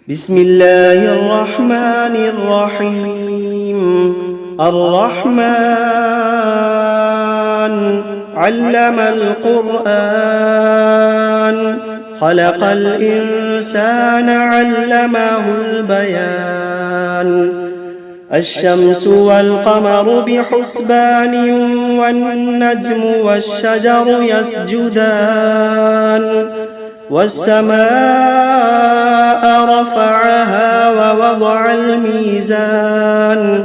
بسم الله الرحمن الرحيم. الرحمن علم القرآن، خلق الإنسان علمه البيان. الشمس والقمر بحسبان، والنجم والشجر يسجدان. والسماء رفعها ووضع الميزان،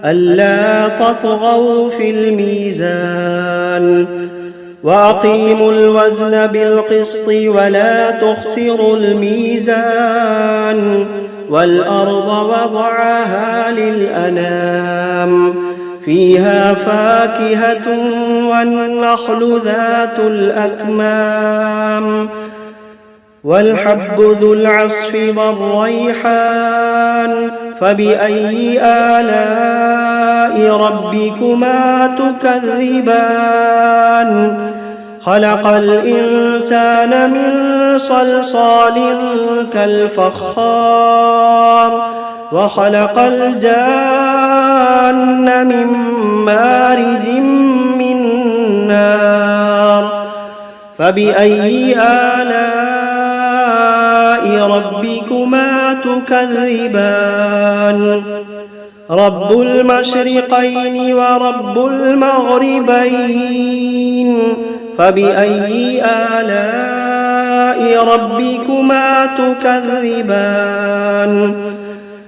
ألا تطغوا في الميزان. وأقيموا الوزن بالقسط ولا تخسروا الميزان. والأرض وضعها للأنام، فيها فاكهة والنخل ذات الأكمام، والحب ذو العصف والريحان. فبأي آلاء ربكما تكذبان؟ خلق الإنسان من صلصال كالفخار، وخلق الجان من مارج من نار. فبأي آلاء ربكما تكذبان؟ رب المشرقين ورب المغربين. فبأي آلاء ربكما تكذبان؟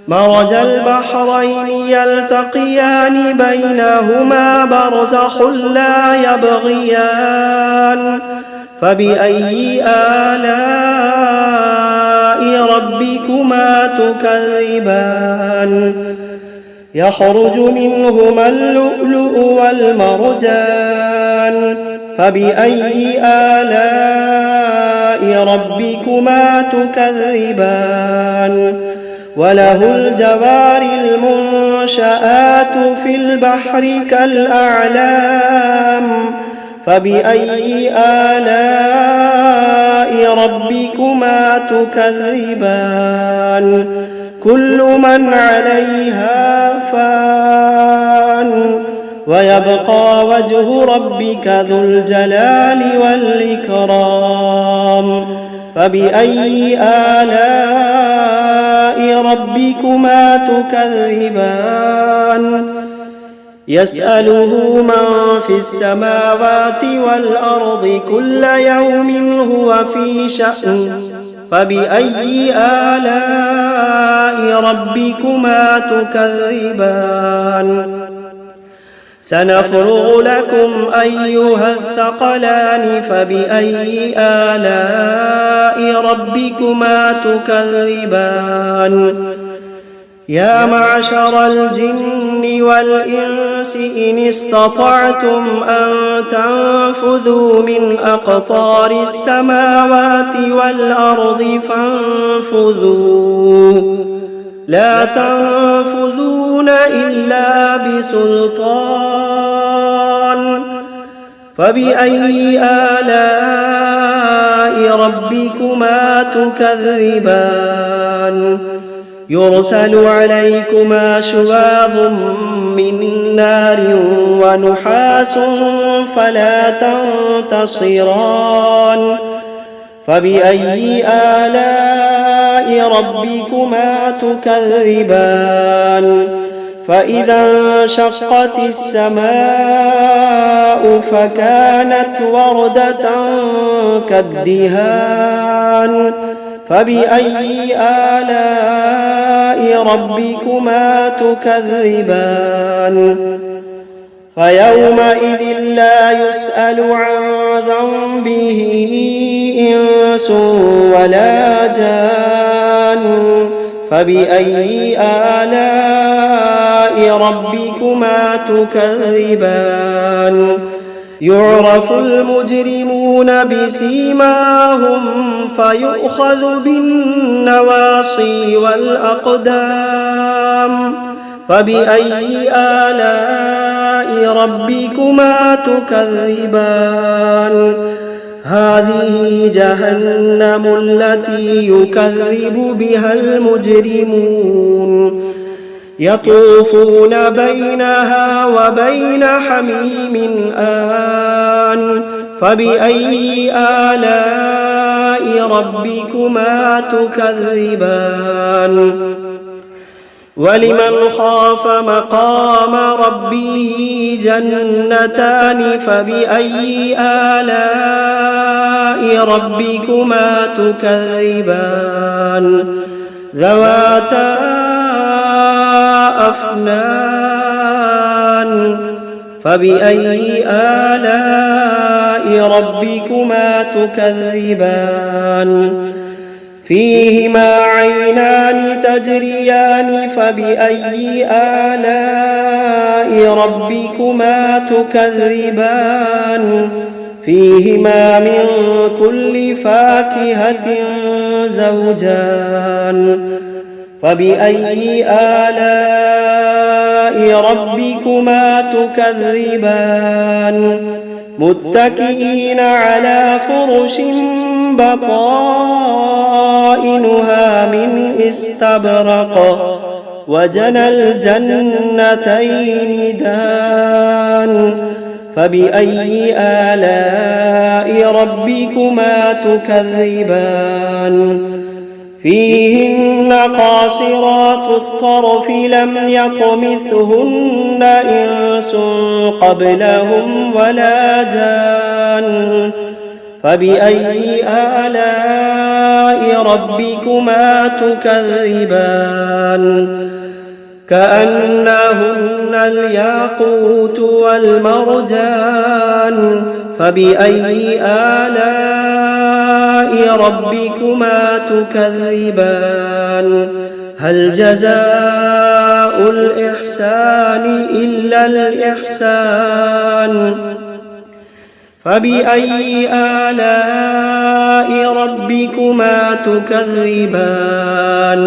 مرج البحرين يلتقيان، بينهما برزخ لا يبغيان. فبأي آلاء ربكما تكذبان؟ يخرج منهما اللؤلؤ والمرجان. فبأي آلاء ربكما تكذبان؟ وله الجوار المنشآت في البحر كالأعلام. فبأي آلاء ربكما تكذبان؟ كل من عليها فان، ويبقى وجه ربك ذو الجلال والإكرام. فبأي آلاء ربكما تكذبان؟ يسأله من في السماوات والأرض كل يوم هو في شأن. فبأي آلاء ربكما تكذبان؟ سنفرغ لكم أيها الثقلان. فبأي آلاء ربكما تكذبان؟ يا معشر الجن والإنس إن استطعتم أن تنفذوا من أقطار السماوات والأرض فانفذوا، لا تنفذون إلا بسلطان. فبأي آلاء ربكما تكذبان؟ يرسل عليكما شواظ من نار ونحاس فلا تنتصران. فبأي آلاء ربكما تكذبان؟ فإذا انشقت السماء فكانت وردة كالدهان. فبأي آلاء ربكما تكذبان؟ فيومئذ لا يسأل عن ذنبه إنس ولا جان. فبأي آلاء ربكما تكذبان؟ يعرف المجرمون بسيماهم فيؤخذ بالنواصي والأقدام. فبأي آلاء ربكما تكذبان؟ هذه جهنم التي يكذب بها المجرمون يطوفون بينها وبين حميم آن فبأي آلاء ربكما تكذبان ولمن خاف مقام ربه جنتان فبأي آلاء ربكما تكذبان ذواتا أفنان فبأي آلاء ربكما تكذبان فيهما عينان تجريان فبأي آلاء ربكما تكذبان فيهما من كل فاكهة زوجان فبأي آلاء ربكما تكذبان متكئين على فرش بطائنها من استبرق وجنى الجنتين دان فبأي آلاء ربكما تكذبان فيهن قاصرات الطرف لم يطمثهن إنس قبلهم ولا جان فبأي آلاء ربكما تكذبان كأنهن الياقوت والمرجان فبأي آلاء ربكما تكذبان هل جزاء الإحسان إلا الإحسان فبأي آلاء ربكما تكذبان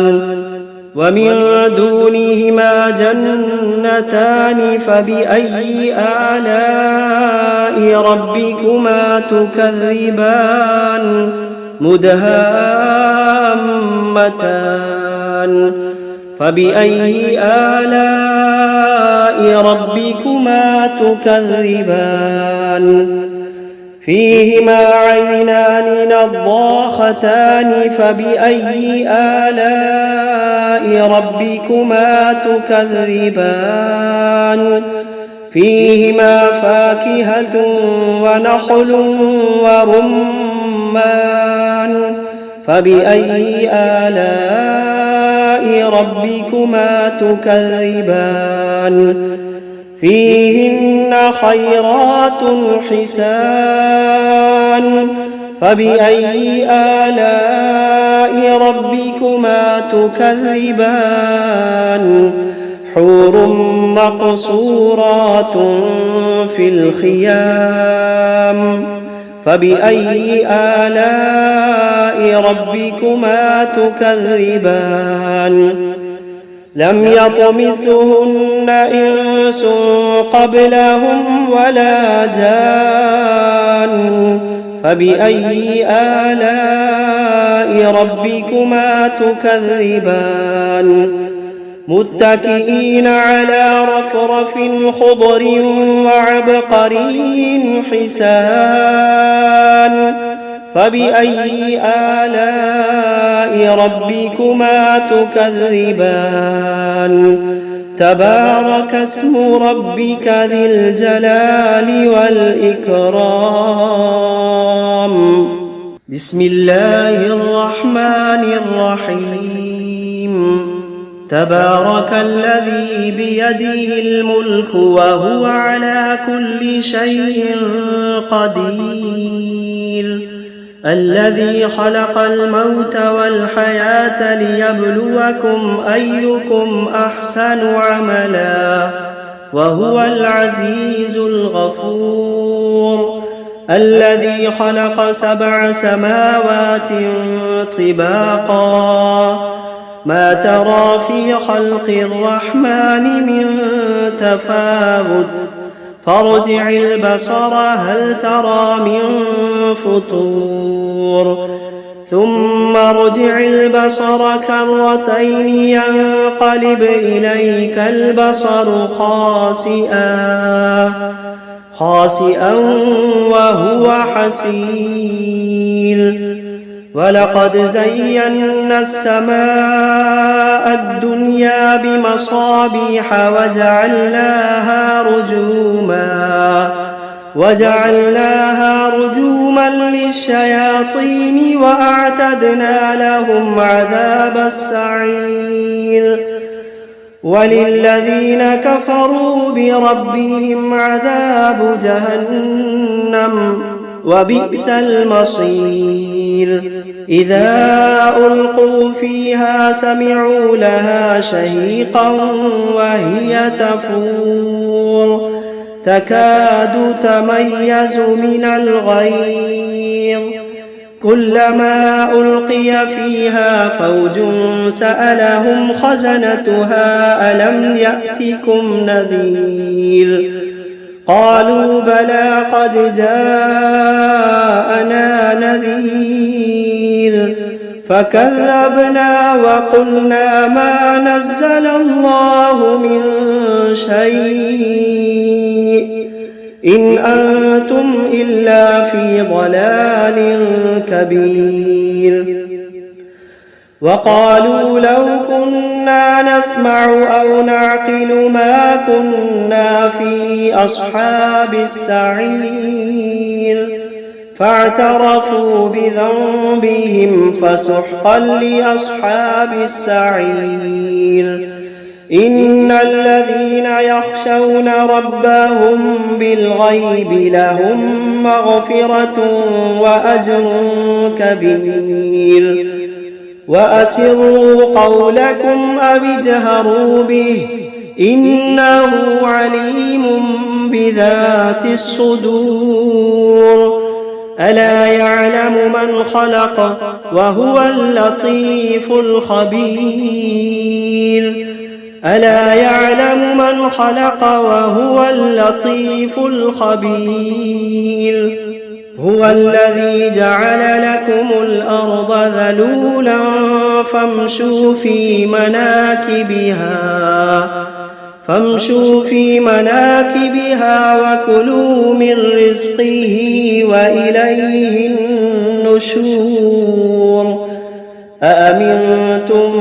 ومن دونهما جنتان فبأي آلاء ربكما تكذبان مدهامتان فبأي آلاء ربكما تكذبان فيهما عينان نضاختان فبأي آلاء ربكما تكذبان فيهما فاكهة ونخل ورمان فبأي آلاء ربكما تكذبان فيهن خيرات حسان فبأي آلاء ربكما تكذبان حور مقصورات في الخيام فبأي آلاء ربكما تكذبان لم يطمثهن إنس قبلهم ولا جان فبأي آلاء ربكما تكذبان متكئين على رفرف خضر وعبقري حسان فبأي آلاء ربكما تكذبان تبارك اسم ربك ذي الجلال والإكرام بسم الله الرحمن الرحيم تبارك الذي بيده الملك وهو على كل شيء قدير الذي خلق الموت والحياة ليبلوكم أيكم أحسن عملا وهو العزيز الغفور الذي خلق 7 سماوات طباقا ما ترى في خلق الرحمن من تفاوت فارجع البصر هل ترى من فطور ثم ارجع البصر كرتين ينقلب إليك البصر خاسئا وهو حسير ولقد زينا السماء الدنيا بمصابيح وجعلناها رجوما للشياطين وأعتدنا لهم عذاب السعير وللذين كفروا بربهم عذاب جهنم وبئس المصير إذا ألقوا فيها سمعوا لها شهيقا وهي تفور تكاد تميز من الغيظ كلما ألقي فيها فوج سألهم خزنتها ألم يأتكم نذير قالوا بلى قد جاءنا نذير فكذبنا وقلنا ما نزل الله من شيء إن أنتم إلا في ضلال كبير وقالوا لو كنا نسمع أو نعقل ما كنا في أصحاب السعير فاعترفوا بذنبهم فسحقا لأصحاب السعير إن الذين يخشون ربهم بالغيب لهم مغفرة وأجر كبير وأسروا قولكم أو اجهروا به إنه عليم بذات الصدور ألا يعلم من خلق وهو اللطيف الخبير ألا يعلم من خلق وهو اللطيف الخبير هو الذي جعل لكم الأرض ذلولا فامشوا في مناكبها وكلوا من رزقه وإليه النشور أأمنتم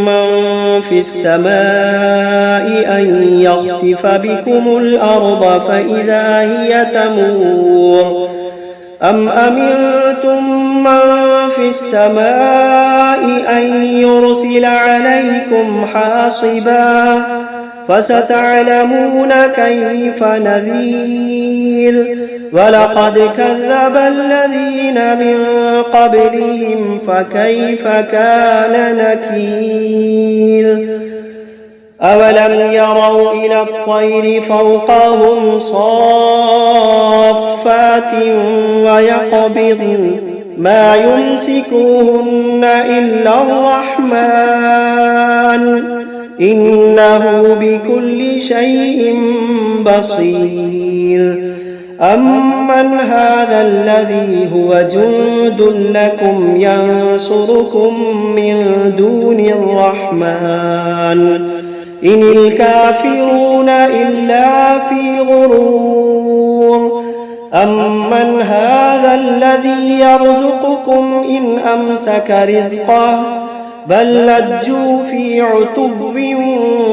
من في السماء أن يخسف بكم الأرض فإذا هي تمور أم أمنتم من في السماء أن يرسل عليكم حاصبا فستعلمون كيف نذير ولقد كذب الذين من قبلهم فكيف كان نكير أولم يروا إلى الطير فوقهم صافات ويقبضن ما يمسكوهن إلا الرحمن إنه بكل شيء بصير أمن هذا الذي هو جند لكم ينصركم من دون الرحمن إن الكافرون إلا في غرور أمن هذا الذي يرزقكم إن أمسك رزقه بل لجوا في عتب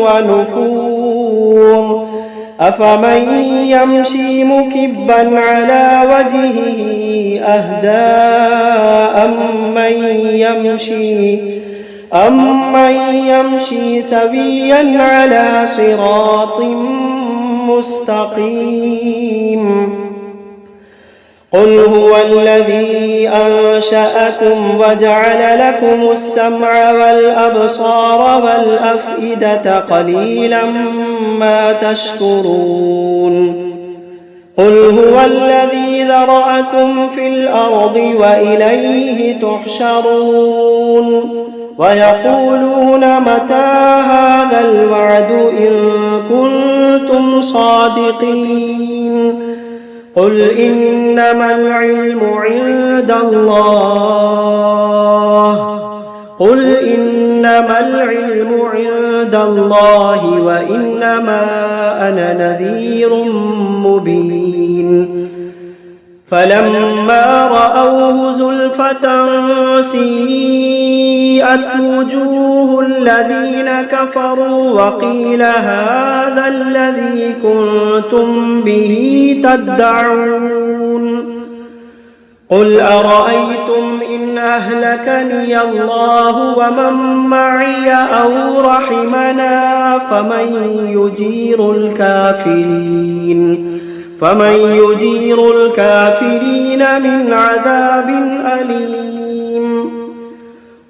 ونفور أفمن يمشي مكبا على وجهه أهدى أمن يمشي سويا على صراط مستقيم قل هو الذي أنشأكم وجعل لكم السمع والأبصار والأفئدة قليلا ما تشكرون قل هو الذي ذرأكم في الأرض وإليه تحشرون ويقولون متى هذا الوعد إن كنتم صادقين قل إنما العلم عند الله وإنما أنا نذير مبين فلما رأوه زلفة سيئت وجوه الذين كفروا وقيل هذا الذي كنتم به تدعون قل أرأيتم إن أهلكني الله ومن معي أو رحمنا فمن يجير الكافرين من عذاب أليم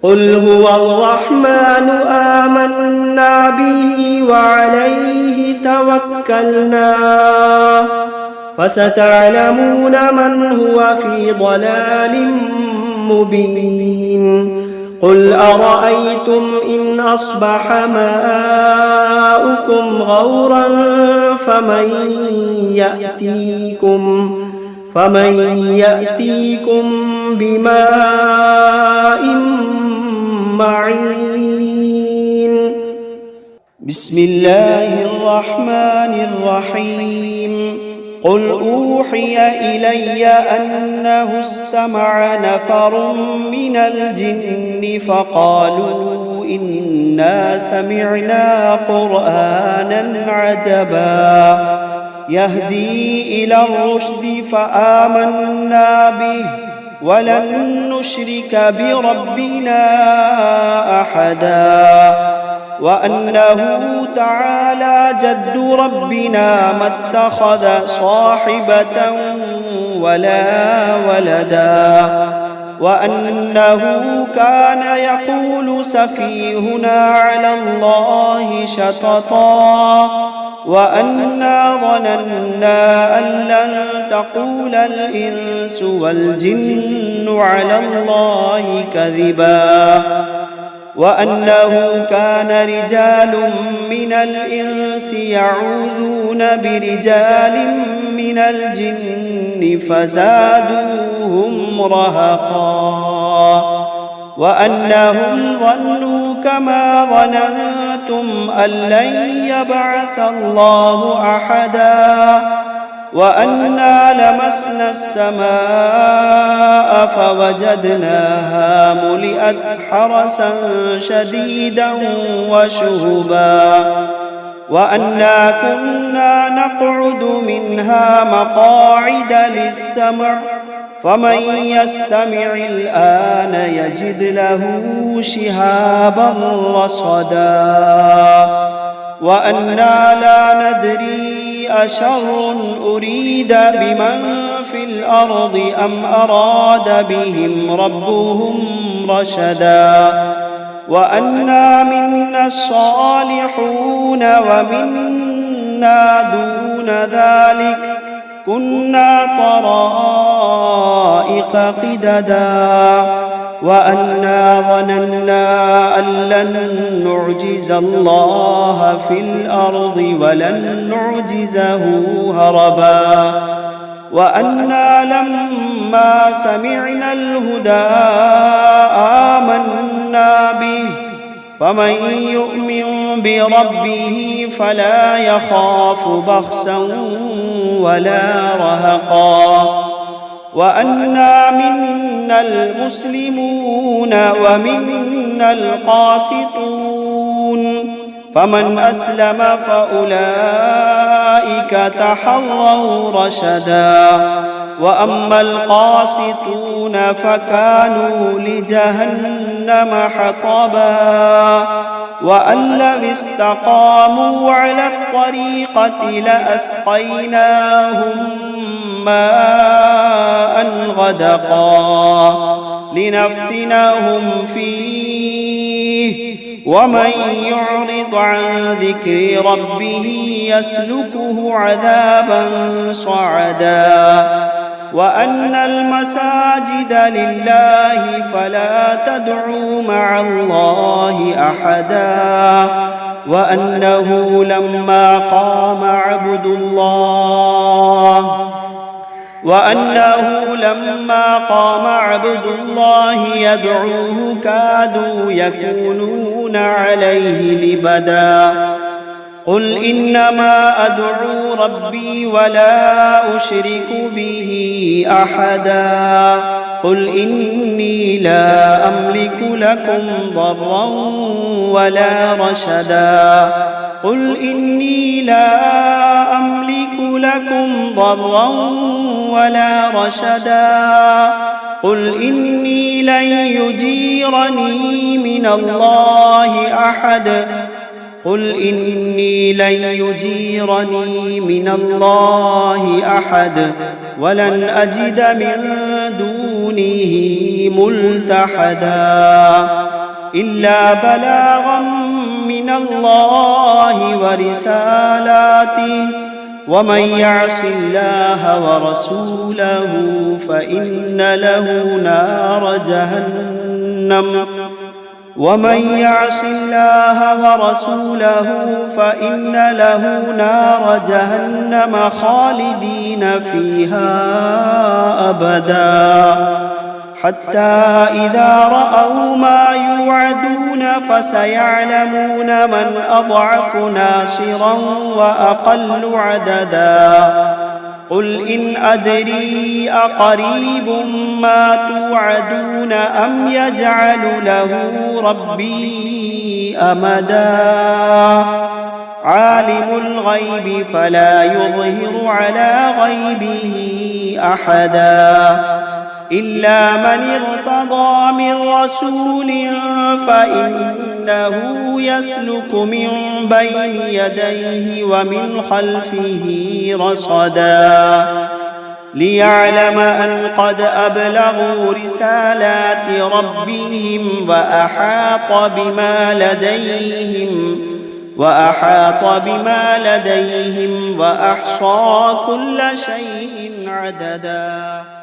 قل هو الرحمن آمنا به وعليه توكلنا فستعلمون من هو في ضلال مبين قل أرأيتم إن أصبح ماؤكم غورا فمن يأتيكم بماء معين بسم الله الرحمن الرحيم قل أوحي إلي أنه استمع نفر من الجن فقالوا إنا سمعنا قرآنا عجبا يهدي إلى الرشد فآمنا به ولن نشرك بربنا أحدا وأنه تعالى جد ربنا ما اتخذ صاحبة ولا ولدا وأنه كان يقول سفيهنا على الله شططا وأنا ظننا أن لن تقول الإنس والجن على الله كذبا وأنه كان رجال من الإنس يعوذون برجال من الجن فزادوهم رهقا وأنهم ظنوا كما ظننتم أن لن يبعث الله أحدا وأنا لمسنا السماء فوجدناها ملئت حرسا شديدا وشهبا وأنا كنا نقعد منها مقاعد للسمع فمن يستمع الآن يجد له شهابا رصدا وأنا لا ندري أشر أريد بمن في الأرض أم أراد بهم ربهم رشدا وأنا منا الصالحون ومنا دون ذلك كنا طرائق قددا وأنا ظننا أن لن نعجز الله في الأرض ولن نعجزه هربا وأنا لما سمعنا الهدى آمنا به فمن يؤمن بربه فلا يخاف بخسا ولا رهقا وأنا منا المسلمون ومنا القاسطون فمن أسلم فأولئك تحروا رشدا وأما القاسطون فكانوا لجهنم حطبا وأن لو استقاموا على الطريقة لأسقيناهم ماء غدقا لنفتنهم فيه ومن يعرض عن ذكر ربه يسلكه عذابا صعدا وأن المساجد لله فلا تدعوا مع الله أحدا وأنه لما قام عبد الله يدعوه كادوا يكونون عليه لبدا قل إنما أدعو ربي ولا أشرك به أحدا قل إني لا أملك لكم ضرا ولا رشدا قل إني لا أملك لكم ضرا ولا رشدا قل إني لن يجيرني من الله أحد قل إني لن يجيرني من الله أحد ولن أجد من دونه ملتحدا إلا بلاغا من الله ورسالاته ومن يعص الله ورسوله فإن له نار جهنم خالدين فيها أبدا حتى إذا رأوا ما يوعدون فسيعلمون من أضعف ناصرا وأقل عددا قل إن أدري أقريب ما توعدون أم يجعل له ربي أمدا عالم الغيب فلا يظهر على غيبه أحدا إلا من ارتضى من رسول فإنه يسلك من بين يديه ومن خلفه رصدا ليعلم أن قد أبلغوا رسالات ربهم وأحاط بما لديهم وأحصى كل شيء عددا.